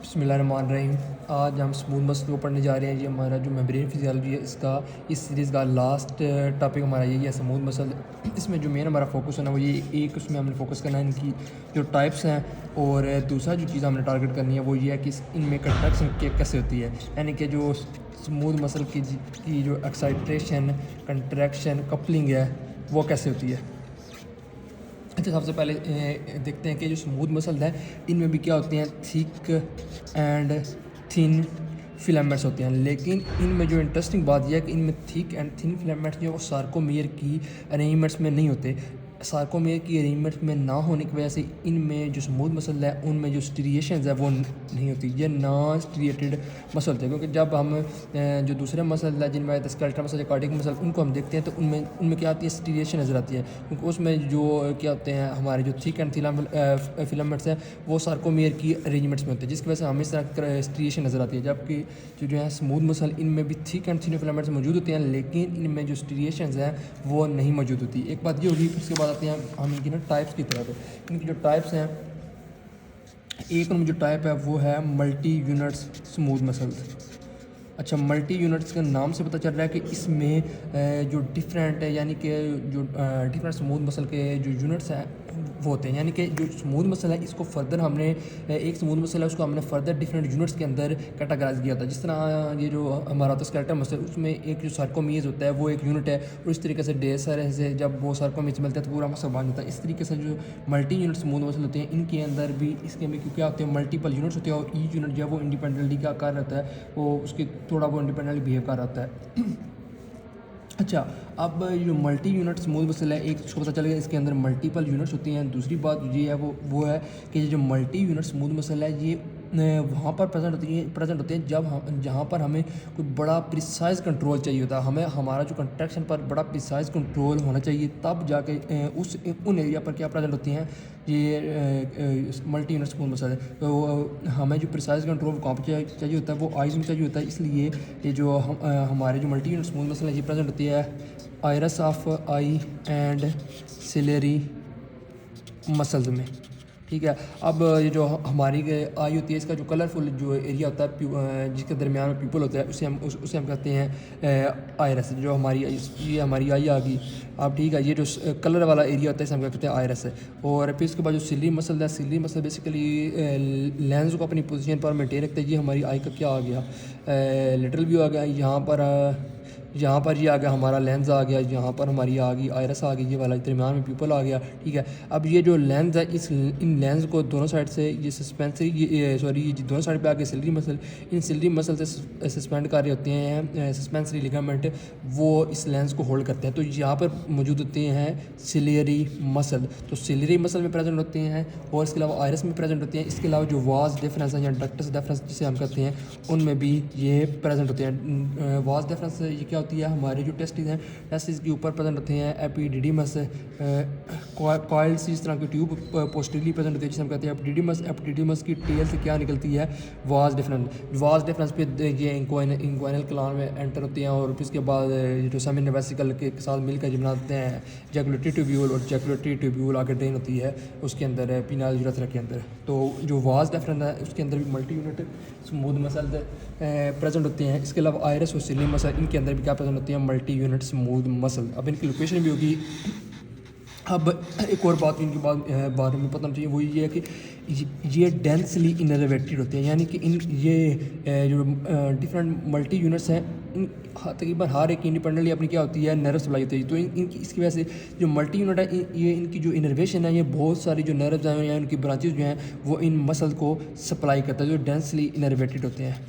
बिस्मिल्लाहिर्रहमानिर्रहीम। आज हम स्मूथ मसल को पढ़ने जा रहे हैं। ये हमारा जो मेम्ब्रेन फिजियोलॉजी है इसका इस सीरीज़ का लास्ट टॉपिक हमारा यही है, स्मूथ मसल। इसमें जो मेन हमारा फोकस होना है वो ये एक उसमें हमने फोकस करना है इनकी जो टाइप्स हैं, और दूसरा जो चीज़ हमने टारगेट करनी है वो ये है कि इनमें कंट्रैक्शन कैसे होती है, यानी कि जो स्मूथ मसल की जो एक्साइटेशन, कंट्रैक्शन, कपलिंग है वो कैसे होती है। अच्छा, सबसे पहले देखते हैं कि जो स्मूथ मसल है इनमें भी क्या होते हैं, थिक एंड थिन फिलामेंट्स होते हैं। लेकिन इनमें जो इंटरेस्टिंग बात यह है कि इनमें थिक एंड थिन फिलामेंट्स जो है वो सार्कोमेयर की अरेंजमेंट्स में नहीं होते। सार्कोमेयर की अरेंजमेंट में ना होने की वजह से इनमें जो स्मूथ मसल है उनमें जो स्ट्रिएशंस है वो नहीं होती, ये नॉन स्ट्रिएटेड मसल होते हैं। क्योंकि जब हम जो दूसरे मसल है जिनमें स्केलेटल मसल या कार्डियक मसल उनको हम देखते हैं तो उनमें क्या आती है, स्ट्रिएशन नज़र आती है। क्योंकि उसमें जो क्या होते हैं हमारे जो थिक एंड फिलामेंट्स हैं वो सार्कोमेयर की अरेंजमेंट्स में होते हैं, जिसकी वजह से हमें इस तरह स्ट्रिएशन नज़र आती है। जबकि जो है स्मूथ मसल इनमें भी थिक एंड थिन फिलामेंट्स मौजूद होते हैं, लेकिन इनमें जो स्ट्रिएशंस हैं वो नहीं मौजूद होती। एक बात ये होगी। उसके बाद आते हैं हम इनकी टाइप्स की तरह। तो इनकी जो टाइप्स हैं, एक नंबर जो टाइप है वो है मल्टी यूनिट्स स्मूथ मसल। अच्छा, मल्टी यूनिट्स के नाम से पता चल रहा है कि इसमें जो डिफरेंट है, यानी कि जो डिफरेंट स्मूथ मसल के जो यूनिट्स हैं वो होते हैं। यानी कि जो स्मूथ मसल है इसको फर्दर हमने एक स्मूथ मसल है उसको हमने फर्दर डिफरेंट यूनिट्स के अंदर कैटेगराइज किया था। जिस तरह ये जो हमारा होता है स्केलेटल मसल, उसमें एक जो सार्कोमीज होता है वो एक यूनिट है, और इस तरीके से ढेर सारे से जब वो सार्कोमीज मिलते हैं तो पूरा मसल बन जाता है। इस तरीके से जो मल्टी यूनिट स्मूथ मसल होते हैं इनके अंदर भी इसके में क्या होते हैं, मल्टीपल यूनिट्स होते हैं, और ईच यूनिट जो है वो इंडिपेंडेंटली क्या कर रहता है, वो उसके थोड़ा वो इंडिपेंडेंटली बिहेव कर रहता है। अच्छा, अब जो मल्टी यूनिट स्मूथ मसल है, एक उसको पता चल गया इसके अंदर मल्टीपल यूनिट्स होती हैं। दूसरी बात ये है वो है कि ये जो मल्टी यूनिट स्मूथ मसल है ये वहाँ पर प्रेजेंट होते हैं जब हम जहाँ पर हमें कोई बड़ा प्रिसाइज कंट्रोल चाहिए होता है। हमें हमारा जो कंट्रैक्शन पर बड़ा प्रिसाइज कंट्रोल होना चाहिए, तब जाके उन एरिया पर क्या प्रेजेंट होती हैं ये मल्टी यूनिट स्मूथ मसल है। तो हमें जो प्रिसाइज कंट्रोल कहाँ पर चाहिए होता है वो आइज़ में चाहिए होता है। इसलिए ये जो हमारे जो मल्टी यूनिट स्मूथ मसल है ये प्रेजेंट होती है iris of eye and ciliary muscles में। ठीक है, अब ये जो हमारी आई होती है इसका जो कलरफुल जो एरिया होता है जिसके दरमियान में पीपल होता है उसे हम कहते हैं आयरस। जो हमारी ये हमारी आई आ गई। अब ठीक है, ये जो कलर वाला एरिया होता है इसे हम कहते हैं आयरस है। और फिर इसके बाद जो सिली मसल है, सिली मसल बेसिकली लेंस को अपनी पोजीशन पर मेंटेन रखते हैं। ये हमारी आई का क्या आ गया, लिटरल व्यू आ गया। यहाँ पर ये आ गया हमारा लेंस आ गया, यहाँ पर हमारी आ गई आयरस आ गई, ये वाला दरमियान में पीपल आ गया। ठीक है, अब ये जो लेंस है इन लेंस को दोनों साइड से ये सस्पेंसरी ये दोनों साइड पे आके सिलरी मसल, इन सिलरी मसल से सस्पेंड कर रहे होते हैं सस्पेंसरी लिगामेंट, वो इस लेंस को होल्ड करते हैं। तो यहाँ पर मौजूद होते हैं सिलेरी मसल, तो सिलेरी मसल में प्रेजेंट होते हैं, और इसके अलावा आयरस में प्रेजेंट होते हैं। इसके अलावा जो वाज डिफरेंस है या डक्टस डिफरेंस जिसे हम कहते हैं उनमें भी ये प्रेजेंट होते हैं। वाज डिफरेंस ये क्या होती है, हमारे जो टेस्टिस हैं टेस्टिस के ऊपर प्रेजेंट होते हैं एपिडिडिमस कॉइल्ड सी इस तरह की ट्यूब पोस्टीरियरली प्रेजेंट होती है जिसे हम कहते हैं एपिडिडिमस। एपिडिडिमस की टेल से क्या निकलती है, वाज डिफरेंस पे ये इंक्वाइनल कलान में एंटर होते हैं, और फिर इसके बाद जो सेमिन वेसिकल के साथ मिलकर जो बनाते हैं जैकुलेटरी ट्यूब्यूल, और जैकुलेटरी ट्यूब्यूल आगे ड्रेन होती है उसके अंदर पीनाल यूरेथ्रा के अंदर। तो जो वाज डिफरेंस है उसके अंदर भी multi unit smooth muscle present होते हैं। इसके अलावा आयरस और सिली मसल इनके अंदर भी क्या प्रेजेंट होती है, मल्टी यूनिट स्मूथ मसल। अब इनकी लोकेशन भी होगी। अब एक और बात इनके बारे में पता चाहिए, वो ये है कि ये डेंसली इनर्वेटेड होते हैं, यानी कि जो डिफरेंट मल्टी यूनिट्स हैं इन तकरीबन हर एक इंडिपेंडेंटली अपनी क्या होती है, नर्व सप्लाई होती है। तो इनकी इसकी वजह से जो मल्टी यूनिट है ये इनकी जो इनर्वेशन है ये बहुत सारी जो नर्व्स हैं या उनकी ब्रांचेज जो हैं वो इन मसल को सप्लाई करता है, जो डेंसली इनर्वेटेड होते हैं।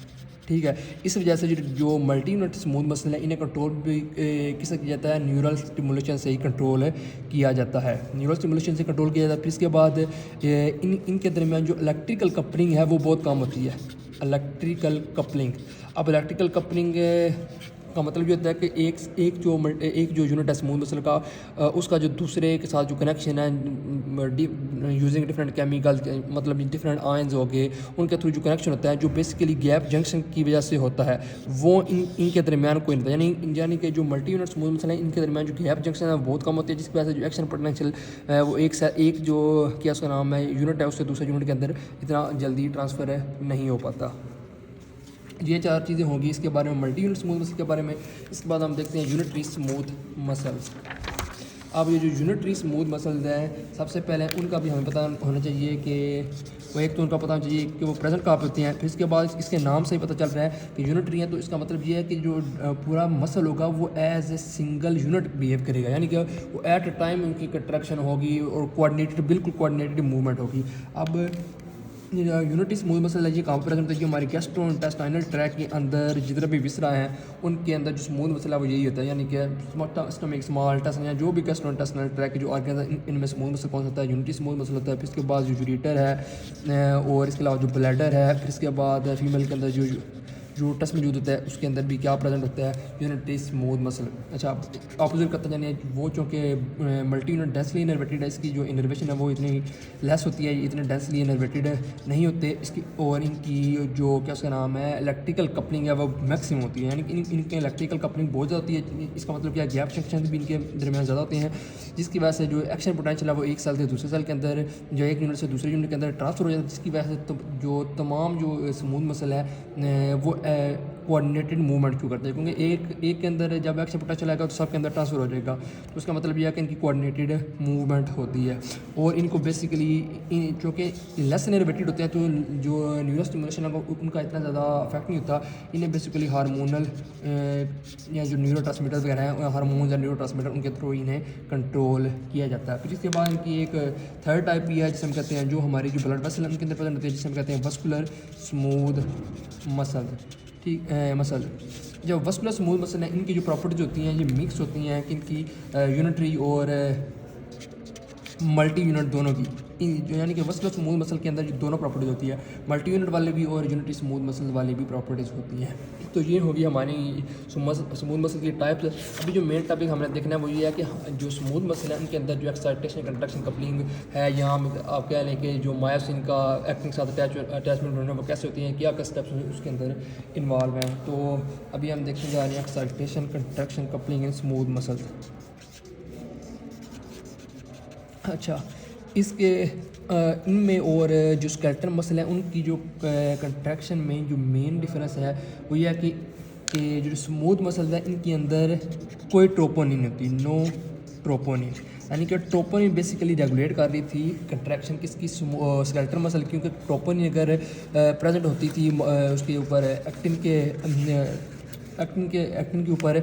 ठीक है, इस वजह से जो मल्टी यूनिट स्मूथ मसल है इन्हें कंट्रोल भी किससे किया जाता है, न्यूरल स्टिमुलेशन से ही कंट्रोल किया जाता है। न्यूरल स्टिमुलेशन से कंट्रोल किया जाता है। फिर इसके बाद इनके दरमियान जो इलेक्ट्रिकल कपलिंग है वो बहुत कम होती है, इलेक्ट्रिकल कपलिंग। अब इलेक्ट्रिकल कपलिंग का मतलब ये होता है कि एक जो यूनिट है स्मूथ मसल का, उसका जो दूसरे के साथ जो कनेक्शन है यूजिंग डिफरेंट केमिकल, मतलब डिफरेंट आयंस हो गए, उनके थ्रू जो कनेक्शन होता है जो बेसिकली गैप जंक्शन की वजह से होता है, वो इनके दरमियान कोई नहीं होता। यानी कि जो मल्टी यूनिट स्मूथ मसल है इनके दरमियान जो गैप जंक्शन है बहुत कम होती है, जिसकी वजह से जो एक्शन पोटेंशियल वो एक जो क्या उसका नाम है यूनिट है उससे दूसरे यूनिट के अंदर इतना जल्दी ट्रांसफ़र नहीं हो पाता। ये 4 चीज़ें होंगी इसके बारे में, मल्टी यूनिट स्मूथ मसल के बारे में। इसके बाद हम देखते हैं यूनिटरी स्मूथ मसल्स। अब ये जो यूनिटरी स्मूथ मसल्स हैं, सबसे पहले उनका भी हमें पता होना चाहिए कि वो एक तो उनका पता होना चाहिए कि वो प्रेजेंट कहाँ पे होते हैं। फिर इसके बाद इसके नाम से ही पता चल रहा है कि यूनिटरी है, तो इसका मतलब ये है कि जो पूरा मसल होगा वो as a single unit behave करेगा, यानी कि वो एट अ टाइम उनकी कंट्रैक्शन होगी और कोऑर्डिनेटेड, बिल्कुल कोऑर्डिनेटेड मूवमेंट होगी। अब यूनिटरी स्मूथ मसल है ये कहाँ पर प्रेजेंट होता है, जो हमारे गैस्ट्रोइंटेस्टाइनल ट्रैक के अंदर जितने भी विसरा हैं उनके अंदर जो स्मूथ मसल है वो यही होता है, यानी कि स्टमक, स्मॉल इंटेस्टाइन या जो भी गैस्ट्रोइंटेस्टाइनल ट्रैक के जो ऑर्गन इनमें स्मूथ मसल कौन सा होता है, यूनिटरी स्मूथ मसल होता है। फिर इसके बाद जो यूरेटर है और इसके अलावा जो ब्लैडर है, फिर इसके बाद फीमेल के अंदर जो टस मौजूद होता है उसके अंदर भी क्या प्रेजेंट होता है, यूनिटरी स्मूथ मसल। अच्छा, ऑपोजिट करता जाने वो चूँकि मल्टी यूनिट डेंसली इनर्वेटेड है, इसकी जो इनर्वेशन है वो इतनी लेस होती है, इतने डेंसली इनर्वेटेड नहीं होते इसकी, और इनकी जो क्या उसका नाम है इलेक्ट्रिकल कपलिंग है वो मैक्सिमम होती है, यानी कि इनकी इलेक्ट्रिकल कपलिंग बहुत ज़्यादा होती है। इसका मतलब क्या, गैप सेक्शन भी इनके दरमियान ज़्यादा होते हैं, जिसकी वजह से जो एक्शन पोटेंशियल है वो एक सेल से दूसरे सेल के अंदर, जो एक यूनिट से दूसरे यूनिट के अंदर ट्रांसफर हो जाता है, जिसकी वजह से जो तमाम जो स्मूथ मसल है वो कोऑर्डिनेटेड मूवमेंट क्यों करते हैं, क्योंकि एक के अंदर जब एक्शन पोटेंशियल आएगा तो सब के अंदर ट्रांसफर हो जाएगा, तो उसका मतलब यह है कि इनकी कोऑर्डिनेटेड मूवमेंट होती है। और इनको बेसिकली चूँकि लेस इनर्वेटेड होते हैं तो जो न्यूरो स्टिमुलेशन है उनका इतना ज़्यादा इफेक्ट नहीं होता, इन्हें बेसिकली हार्मोनल या जो न्यूरो ट्रांसमीटर वगैरह हैं, हार्मोन या न्यूरो ट्रांसमीटर उनके थ्रू इन्हें कंट्रोल किया जाता है। फिर इसके बाद इनकी एक थर्ड टाइप भी है जिसे हम कहते हैं, जो हमारी जो ब्लड वेसल उनके अंदर प्रेजेंट होते हैं, जिसे हम कहते हैं वस्कुलर स्मूथ मसल। ठीक मसल, जब वस्कुलर स्मूथ मसल है इनकी जो प्रॉपर्टीज होती हैं ये मिक्स होती हैं कि इनकी यूनिटरी और मल्टी यूनिट दोनों की, यानी कि वस्कुलर स्मूथ मसल के अंदर जो दोनों प्रॉपर्टीज होती है, मल्टी यूनिट वाले भी और यूनिटरी स्मूथ मसल वाली भी प्रॉपर्टीज़ होती हैं। तो ये होगी हमारी स्मूथ मसल की टाइप्स। अभी जो मेन टॉपिक हमने देखना है वो ये है कि जो स्मूथ मसल है उनके अंदर जो एक्साइटेशन, कंट्रैक्शन, कपलिंग है, यहाँ आप कह लें कि जो मायोसिन का एक्टिंग साथ अटैचमेंट होना वो कैसे होती हैं, क्या क्या स्टेप्स उसके अंदर इन्वॉल्व हैं। तो अभी हम देखने जा रहे हैं excitation, contraction, coupling in smooth muscle. अच्छा, इसके इनमें और जो स्केलेटल मसल है उनकी जो कंट्रैक्शन में जो मेन डिफरेंस है वो ये है कि जो स्मूथ मसल है इनके अंदर कोई ट्रोपोनिन होती, नो ट्रोपोनिन, यानी कि ट्रोपोनिन बेसिकली रेगुलेट कर रही थी कंट्रैक्शन किसकी, स्केलेटल मसल, क्योंकि ट्रोपोनिन अगर प्रेजेंट होती थी उसके ऊपर एक्टिन के ऊपर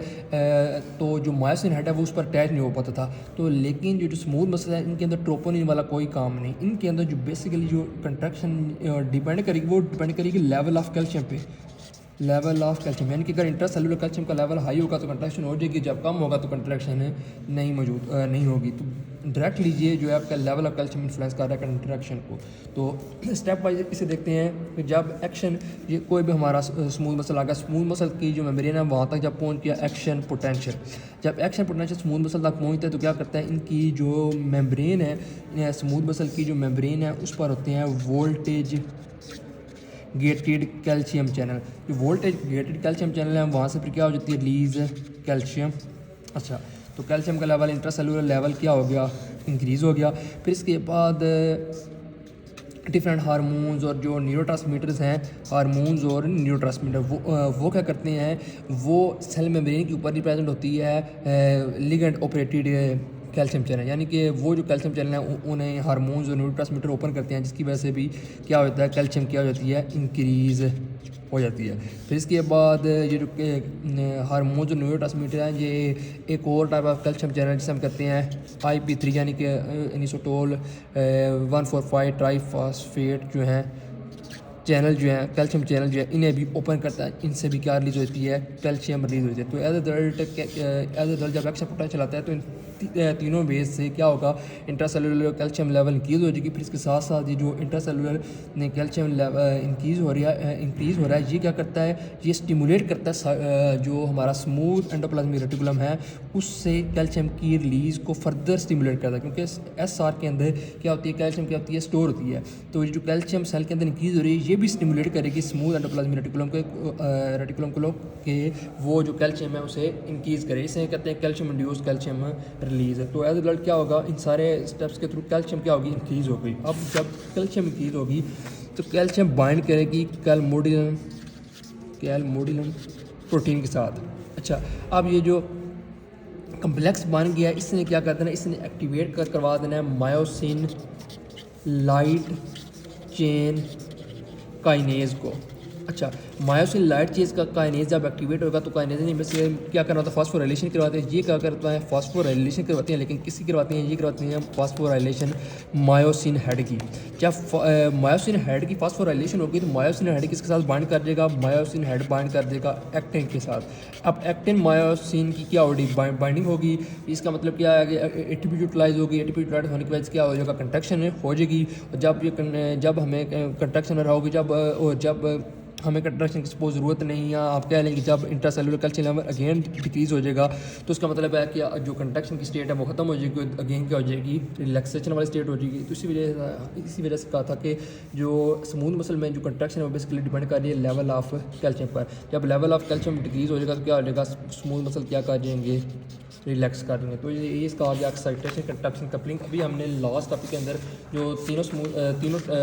तो जो मायोसिन हेड है वो उस पर अटैच नहीं हो पाता था। तो लेकिन जो स्मूथ मसल है इनके अंदर ट्रोपोनिन वाला कोई काम नहीं, इनके अंदर जो बेसिकली जो कंट्रैक्शन डिपेंड करेगी वो डिपेंड करेगी लेवल ऑफ कैल्शियम पे, लेवल ऑफ कैल्शियम, यानी कि अगर इंट्रासेलुलर कैल्शियम का लेवल हाई होगा तो कंट्रैक्शन हो जाएगी, जब कम होगा तो कंट्रैक्शन नहीं होगी। तो डायरेक्टली ये जो है आपका लेवल ऑफ कैल्शियम इन्फ्लुएंस कर रहा है कंट्रैक्शन को। तो स्टेप वाइज इसे देखते हैं कि जब एक्शन, ये कोई भी हमारा स्मूथ मसल आ गया, स्मूथ मसल की जो मेम्ब्रेन है वहाँ तक जब पहुँच गया एक्शन पोटेंशियल, जब एक्शन पोटेंशियल स्मूथ मसल तक पहुँचता है तो क्या करता है, इनकी जो मेम्ब्रेन है, स्मूथ मसल की जो मेम्ब्रेन है उस पर होते हैं वोल्टेज गेटेड कैल्शियम चैनल। जो वोल्टेज गेटेड कैल्शियम चैनल है वहाँ से फिर क्या हो जाती है, रिलीज कैल्शियम। अच्छा, तो कैल्शियम का लेवल, इंट्रासेलुलर लेवल क्या हो गया, इंक्रीज़ हो गया। फिर इसके बाद डिफरेंट हार्मोन्स और जो न्यूरोट्रांसमीटर्स हैं, हार्मोन्स और न्यूरोट्रांसमीटर वो क्या करते हैं, वो सेल मेम्ब्रेन के ऊपर ही प्रेजेंट होती है लिगेंड ऑपरेटेड कैल्शियम चैनल, यानी कि वो जो कैल्शियम चैनल है उन्हें हार्मोन्स और न्यूरोट्रांसमीटर ओपन करते हैं, जिसकी वजह से भी क्या होता है, कैल्शियम क्या हो जाती है, इंक्रीज़ हो जाती है। फिर इसके बाद ये जो हार्मोन जो न्यूरोट्रांसमीटर हैं, ये एक और टाइप ऑफ कैल्शियम चैनल जिसे हम कहते हैं IP3, यानी कि इनिसोटोल 1,4,5 ट्राईफॉस्फेट जो हैं चैनल जो है कैल्शियम चैनल जो है इन्हें भी ओपन करता है, इनसे भी क्या रिलीज़ होती है, कैल्शियम रिलीज़ होती है। तो एज अ रिजल्ट जब एक्शन पोटेंशियल आता है तो इन तीनों वेज से क्या होगा, इंट्रासेलुलर कैल्शियम लेवल इंक्रीज़ हो जाएगी। फिर इसके साथ साथ ये जो इंट्रासेलुलर कैल्शियम लेवल इंक्रीज़ हो रहा है, ये क्या करता है, ये स्टिमुलेट करता है जो हमारा स्मूथ एंडोप्लाज्मिक रेटिकुलम है उससे कैल्शियम की रिलीज़ को फर्दर स्टिमुलेट करता है, क्योंकि SR के अंदर क्या होती है, कैल्शियम क्या होती है, स्टोर होती है। तो ये जो कैल्शियम सेल के अंदर इंक्रीज़ हो रही है ये भी स्टिमुलेट करेगी स्मूथ एंडोप्लाज्मिक रेटिकुलम को कि वो जो कैल्शियम है उसे इंक्रीज़ करे। इसे कहते हैं कैल्शियम इंड्यूस कैल्शियम रिलीज़। तो एज रिजल्ट क्या होगा, इन सारे स्टेप्स के थ्रू कैल्शियम क्या होगी, इंक्रीज़ हो गई। अब जब कैल्शियम इंक्रीज़ होगी तो कैल्शियम बाइंड करेगी कैलमोडिलम प्रोटीन के साथ। अच्छा, अब ये जो कम्प्लेक्स बन गया इसने क्या कर देना, इसने एक्टिवेट करवा देना है मायोसिन लाइट चेन काइनेज को। अच्छा, मायोसिन लाइट चेन का काइनेज जब एक्टिवेट होगा तो काइनेज में से क्या करना होता है, फास्फोराइलेशन करवाते हैं। ये क्या करता है, फास्फोराइलेशन करवाते हैं, लेकिन किसी करवाते हैं, ये करवाते हैं फास्फोराइलेशन मायोसिन हेड की। जब मायोसिन हेड की फास्फोराइलेशन होगी तो मायोसिन हेड किसके साथ बाइंड कर देगा, मायोसिन हेड बाइंड कर देगा एक्टिन के साथ। अब एक्टिन मायोसिन की क्या होगी, बाइंडिंग होगी। इसका मतलब क्या है कि एटीपी यूटिलाइज होगी, एटीपी यूटिलाइज होने की वजह से क्या हो जाएगा, कंट्रैक्शन हो जाएगी। जब हमें कंट्रैक्शन हो रहा होगी, जब हमें कंट्रैक्शन की सपोज ज़रूरत नहीं है, आप कह लेंगे जब intracellular calcium level again decrease हो जाएगा तो उसका मतलब है कि जो कंट्रैक्शन की स्टेट है वो ख़त्म हो जाएगी, अगेन क्या हो जाएगी, रिलैक्सेशन वाली स्टेट हो जाएगी। तो इसी वजह से कहा था कि जो स्मूथ मसल में जो कंट्रैक्शन है वो बेसिकली डिपेंड कर रही है लेवल ऑफ कैल्शियम पर। जब लेवल ऑफ कैल्शियम डिक्रीज़ हो जाएगा तो क्या हो जाएगा, स्मूथ मसल क्या कर जाएंगे, रिलैक्स कर देंगे। तो ये इसका आ गया एक्साइटेशन कंट्रैक्शन कपलिंग। अभी हमने लास्ट टॉपिक के अंदर जो तीनों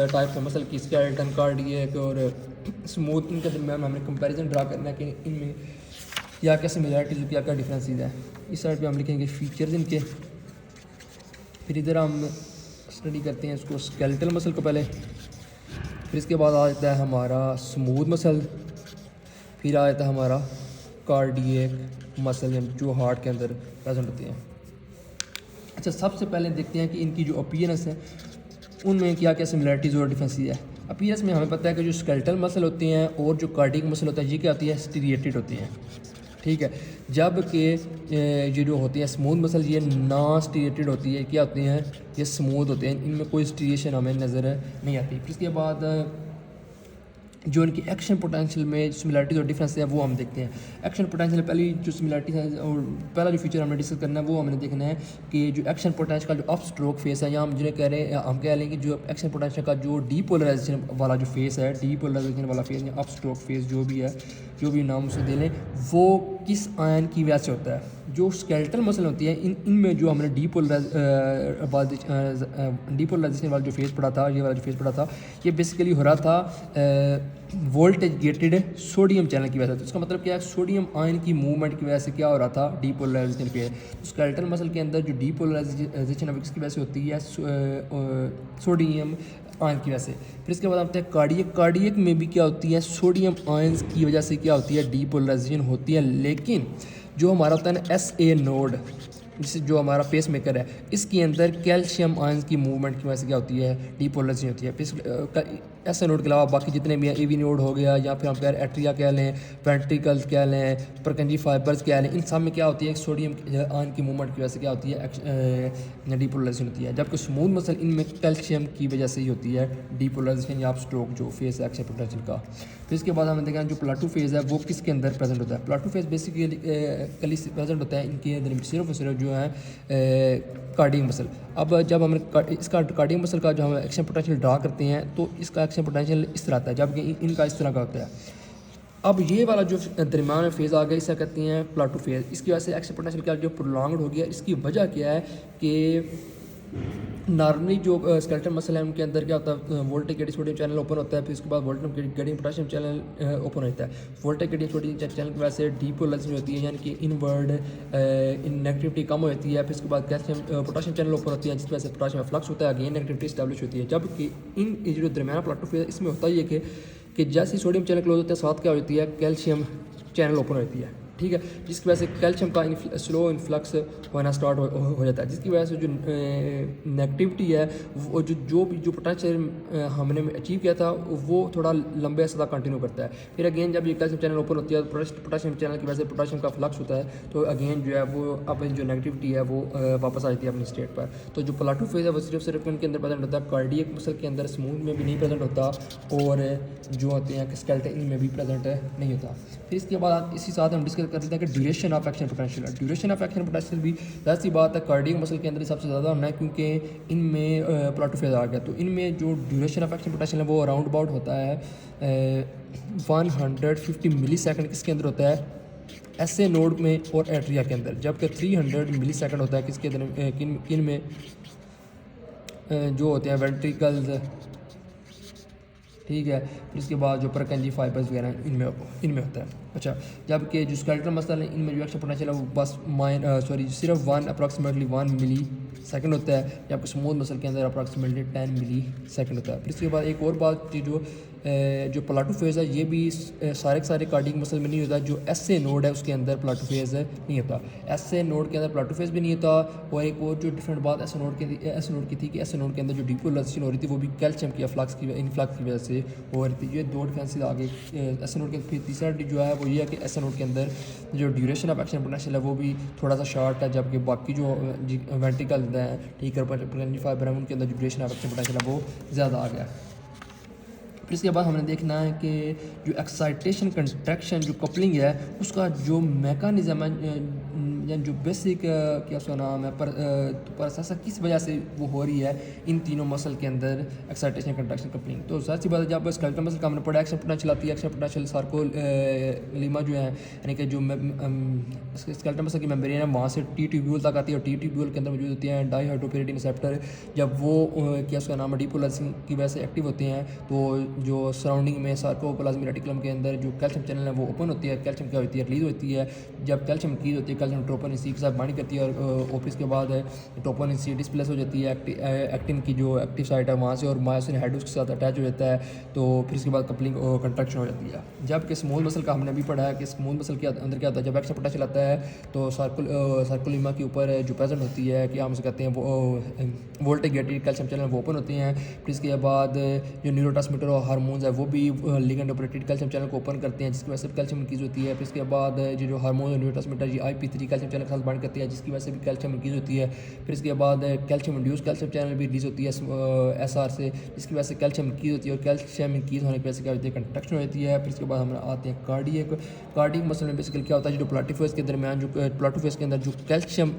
टाइप्स ऑफ मसल की स्केलेटन कार्डियक और स्मूथ, इनके दरमियान हमने कंपैरिजन ड्रा करना है कि इनमें क्या क्या सिमिलरिटीज़ क्या क्या डिफरेंसेस है। इस साइड पे हम लिखेंगे फीचर्स इनके, फिर इधर हम स्टडी करते हैं इसको स्केलेटल मसल को पहले, फिर इसके बाद आ जाता है हमारा स्मूथ मसल, फिर आ जाता है हमारा कार्डियक मसल जो हार्ट के अंदर प्रेजेंट होते हैं। अच्छा, सबसे पहले देखते हैं कि इनकी जो अपीयरेंस है उनमें क्या क्या सिमिलरिटीज़ और डिफरेंसेस है। अपीयरेंस में हमें पता है कि जो स्केलेटल मसल होते हैं और जो कार्डियक मसल होता है ये क्या होती है, स्टीरिएटेड होती हैं, ठीक है। जबकि ये जो होती है स्मूथ मसल ये नॉन स्टीरिएटेड होती है, क्या होती हैं, ये स्मूथ होते हैं, इनमें कोई स्टीरिएशन हमें नज़र नहीं आती। फिर इसके बाद जो इनकी एक्शन पोटेंशियल में सिमिलरिटीज़ और डिफरेंस है वो हम देखते हैं। एक्शन पोटेंशियल पहली जो सिमिलरिटी है और पहला जो फीचर हमने डिस्कस करना है वो हमने देखना है कि जो एक्शन पोटेंशियल का जो अप स्ट्रोक फेस है, या हम जिन्हें कह रहे हैं, हम कह लेंगे जो एक्शन पोटेंशियल का जो डीपोलराइजेशन वाला जो फेस है, डीपोलराइजेशन वाला फेस या अप स्ट्रोक फेस जो भी नाम उसे दे लें, वो किस आयन की वजह से होता है। जो स्केलेटल मसल होती है इनमें जो हमने डीपोलराइजेशन वाला जो फेस पढ़ा था, ये वाला जो फेस पढ़ा था, ये बेसिकली हो रहा था वोल्टेज गेटेड सोडियम चैनल की वजह से। तो इसका मतलब क्या है, सोडियम आयन की मूवमेंट की वजह से क्या हो रहा था, डीपोलराइजेशन फेस। तो स्केलेटल मसल के अंदर जो डीपोलराइजेशन है किसकी वजह से होती है, सोडियम आयन की वजह से। फिर इसके बाद आते हैं कार्डियक में भी क्या होती है, सोडियम आयंस की वजह से क्या होती है, डीपोलराइजेशन होती है। लेकिन जो हमारा होता है ना SA नोड, जिससे जो हमारा पेस मेकर है, इसके अंदर कैल्शियम आयंस की मूवमेंट की वजह से क्या होती है, डीपोलराइजेशन होती है। SA नोड के अलावा बाकी जितने भी हैं, AV नोड हो गया, या फिर हम कह रहे एट्रिया कह लें, वेंट्रिकल्स कह लें, परकंजी फाइबर्स कह लें, इन सब में क्या होती है, सोडियम आयन की मूवमेंट की वजह से क्या होती है, डीपोलराइजेशन होती है। जबकि स्मूथ मसल इनमें कैल्शियम की वजह से ही होती है डीपोलराइजेशन या स्ट्रोक जो फेस है एक्शन पोटेंशियल का। फिर इसके बाद हम देखें जो प्लाटू फेज़ है वो किसके अंदर प्रेजेंट होता है। प्लाटू फेज़ बेसिकली प्रेजेंट होता है इनके अंदर सिर्फ जो है कार्डियक मसल। अब जब हम इसका कार्डियक मसल का जो हम एक्शन पोटेंशियल ड्रा करते हैं तो इसका एक्शन पोटेंशियल इस तरह आता है, जबकि इनका इस तरह का होता है। अब ये वाला जो दरमियान में फेज़ आ गया इसे कहते हैं प्लाटू फेज़। इसकी वजह से एक्शन पोटेंशियल क्या जो प्रोलॉन्ग्ड हो गया। इसकी वजह क्या है कि नॉर्मली जो स्केलेटल मसल है उनके अंदर क्या होता है, voltage gated sodium channel open होता है, फिर उसके बाद voltage gated potassium channel open होता है। वोल्टेज गेटेड सोडियम चैनल की वजह से डीपोलराइजेशन होती है, यानी कि इनवर्ड नेगेटिविटी कम होती है। फिर उसके बाद कैल्शियम पोटेशियम चैनल ओपन होती है, जिस वजह से पोटेशियम फ्लक्स होता है, अगेन नेगेटिविटी स्टैब्लिश होती है। जबकि इन जो दरमियाना प्लाटू फेज इसमें होता ही है कि जैसे ही सोडियम चैनल क्लोज होता है साथ क्या होती है, कैल्शियम चैनल ओपन होती है। ठीक है, जिसकी वजह से कैल्शियम का स्लो इन्फ्लक्स होना स्टार्ट हो जाता है, जिसकी वजह से जो नेगेटिविटी है वो जो पोटेंशियल हमने अचीव किया था वो थोड़ा लंबे अर्से तक कंटिन्यू करता है। फिर अगेन जब ये कैल्शियम चैनल ओपन होती है तो पोटेशियम चैनल की वजह से पोटेशियम का फ्लक्स होता है, तो अगेन जो है वो अपनी जो नेगेटिविटी है वो वापस आ जाती है अपनी स्टेट पर। तो जो प्लाटो फेज है वो सिर्फ इनके अंदर प्रेजेंट होता है, कार्डियक मसल के अंदर, स्मूथ में भी नहीं प्रेजेंट होता, और जो होते हैं स्केलेटन इनमें भी प्रेजेंट नहीं होता। फिर इसके बाद इसी साथ हम डिस्कस कर लेते हैं कि duration of action potential. Duration of action potential भी ज़्यादा सी बात है कार्डियक मसल के अंदर सबसे ज़्यादा होना है, क्योंकि इनमें प्लाटो फेज आ गया। तो इनमें जो ड्यूरेशन ऑफ एक्शन पोटेंशियल है वो अराउंड अबाउट होता है 150 मिली सेकेंड किसके अंदर होता है, ऐसे नोड में और एट्रिया के अंदर, जबकि 300 मिली सेकेंड होता है किसके अंदर, किन में जो होते हैं वेंट्रिकल्स, ठीक है। फिर इसके बाद जो परकंजी फाइबर्स वगैरह इनमें होता है। अच्छा, जबकि जो स्केलेटल मसल है इनमें जो एक्शन पोटेंशियल है वो बस सिर्फ अप्रॉक्सीमेटली 1 मिली सेकंड होता है, जबकि स्मूथ मसल के अंदर अप्रॉक्सीमेटली 10 मिली सेकंड होता है। फिर इसके बाद एक और बात थी, जो प्लाटो फेज़ है ये भी सारे के सारे कार्डियक मसल में नहीं होता, जो एस ए नोड है उसके अंदर प्लाटो फेज़ नहीं होता, एस ए नोड के अंदर प्लाटो फेज़ भी नहीं होता। और एक और जो डिफरेंट बात एस ए नोड की थी कि एस ए नोड के अंदर जो डिपोलराइजेशन हो रही थी वो भी कैल्शियम की इनफ्लक्स की वजह से हो रही थी। ये दो डिफरेंसेस आगे एस ए नोड के। फिर तीसरा जो है वो ये है कि एस ए नोड के अंदर जो ड्यूरेशन ऑफ एक्शन पोटेंशियल है वो भी थोड़ा सा शॉर्ट है, जबकि बाकी जो वेंट्रिकल हैं, ठीक है, परकंजी फाइबर है, उनके अंदर जो ड्यूरेशन ऑफ एक्शन पोटेंशियल है वो ज़्यादा आ गया। फिर इसके बाद हमने देखना है कि जो एक्साइटेशन कंट्रैक्शन जो कपलिंग है उसका जो मैकेनिज़्म है या जो बेसिक क्या उसका नाम है प्रोसेस किस वजह से वो हो रही है इन तीनों मसल के अंदर एक्साइटेशन कंट्रैक्शन कपलिंग। तो सच सी बात है, जब स्केलेटल मसल का हमने पढ़ा एक्शन पोटेंशियल आती है, एक्शन पोटेंशियल सार्कोलीमा जो है यानी कि जो स्केलेटल मसल की मेम्ब्रेन है वहाँ से टी ट्यूब्यूल तक आती है, और टी ट्यूब्यूल के अंदर मौजूद होती हैं डाइहाइड्रोपिरिडिन रिसेप्टर। जब वो क्या उसका नाम है डिपोलराइजेशन की वजह से एक्टिव होते हैं तो जो सराउंडिंग में सार्कोप्लाज्मिक रेटिकुलम के अंदर जो कैल्शियम चैनल है वो ओपन होती है, कैल्शियम क्या होती है रिलीज होती है। जब कैल्शियम रिलीज होती है कैल्शियम ट्रोपोनिन सी के साथ बाइंड करती है, और फिर इसके बाद ट्रोपोनिन सी डिस्प्लेस हो जाती है एक्टिन की जो एक्टिव साइट है वहाँ से, और मायोसिन हेड उसके साथ अटैच हो जाता है। तो फिर इसके बाद कपलिंग कंट्रैक्शन हो जाती है। जबकि स्मॉल मसल का हमने भी पढ़ा है कि स्मॉल मसल के अंदर क्या होता है, जब एक्शन पोटेंशियल आता है तो सार्कोलीमा के ऊपर जो प्रेजेंट होती है कि हम उसे कहते हैं वो वोल्टेज गेटेड कैल्शियम चैनल वो ओपन होते हैं। फिर इसके बाद जो न्यूरोट्रांसमीटर और हार्मोन्स है वो भी लिगेंड ऑपरेटेड कैल्शियम चैनल को ओपन करते हैं, जिसकी वजह से कैल्शियम इंक्रीज होती है। फिर इसके बाद जो हार्मोन और न्यूरोट्रांसमीटर जी IP3 कैल्शियम चैनल के साथ बाइंड करती है, जिसकी वजह से भी कैल्शियम इंक्रीज होती है। फिर इसके बाद कैल्शियम इंड्यूस कैल्शियम चैनल भी रिलीज होती है SR से, जिसकी वजह से कैल्शियम इंक्रीज होती है, और कैल्शियम इंक्रीज होने की वजह से क्या होती है कंट्रैक्शन हो जाती है। फिर इसके बाद हम आते हैं कार्डियक मसल में बेसिकली क्या होता है, जो प्लाटो फेज के दरमियान जो प्लाटो फेज के अंदर जो कैल्शियम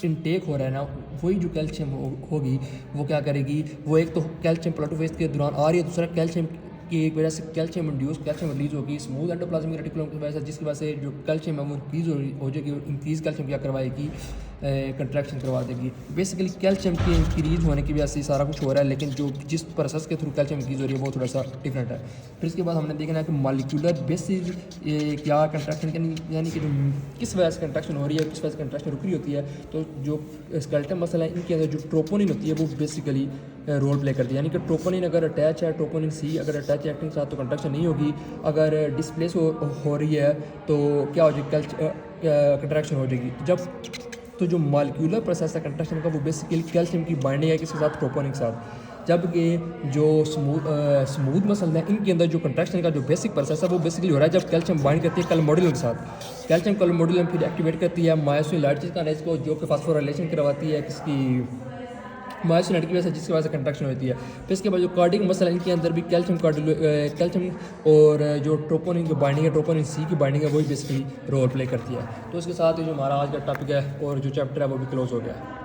इनटेक हो रहा है ना, वही जो कैल्शियम होगी वो क्या करेगी, वो एक तो कैल्शियम प्लाटो फेज के दौरान आ रही है, दूसरा कैल्शियम की एक वजह से कैल्शियम इंड्यूस कैल्शियम रिलीज होगी स्मूथ एंडोप्लाज्मिक रेटिकुलम की वजह से, जिसकी वजह से जो कैल्शियम है वो इंक्रीज हो जाएगी, इंक्रीज कैल्शियम क्या करवाएगी कंट्रैक्शन करवा देगी। बेसिकली कैल्शियम की इंक्रीज होने की वजह से सारा कुछ हो रहा है, लेकिन जो जिस प्रोसेस के थ्रू कैल्शियम इंक्रीज हो रही है वो थोड़ा सा डिफरेंट है। फिर इसके बाद हमने देखना है कि मॉलिक्यूलर बेसिस क्या कंट्रैक्शन यानी कि जो किस वजह से कंट्रैक्शन हो रही है, किस वजह से कंट्रैक्शन रुक रही होती है। तो जो स्केलेटल मसल है इनके अंदर जो ट्रोपोनिन होती है वो बेसिकली रोल प्ले करती है, यानी कि ट्रोपोनिन अगर अटैच है, ट्रोपोनिन सी अगर अटैच है एक्टिन के साथ तो कंट्रैक्शन नहीं होगी, अगर डिस्प्लेस हो रही है तो क्या हो जाएगी कंट्रैक्शन हो जाएगी। जब तो जो मॉलिक्यूलर प्रोसेस है कंट्रैक्शन का वो बेसिकली कैल्शियम की बाइंडिंग है किसके साथ, ट्रोपोनिन के साथ। जबकि जो स्मूथ मसल है इनके अंदर जो कंट्रैक्शन का जो बेसिक प्रोसेस है वो बेसिकली हो रहा है जब कैल्शियम बाइंड करती है कलमोडुलिन के साथ। कैल्शियम कलमोडुलिन फिर एक्टिवेट करती है मायोसिन लाइट काइनेज को, जो कि फास्फोराइलेशन करवाती है किसकी, मायोसिन लाइट की वजह से, जिसकी वजह से कंट्रैक्शन होती है। फिर इसके बाद जो कार्डियक मसल है इनके अंदर भी कैल्शियम और जो ट्रोपोनिन की बाइंडिंग है, ट्रोपोनिन सी की बाइंडिंग है वही बेसिकली रोल प्ले करती है। तो इसके साथ ही जो हमारा आज का टॉपिक है और जो चैप्टर है वो भी क्लोज हो गया।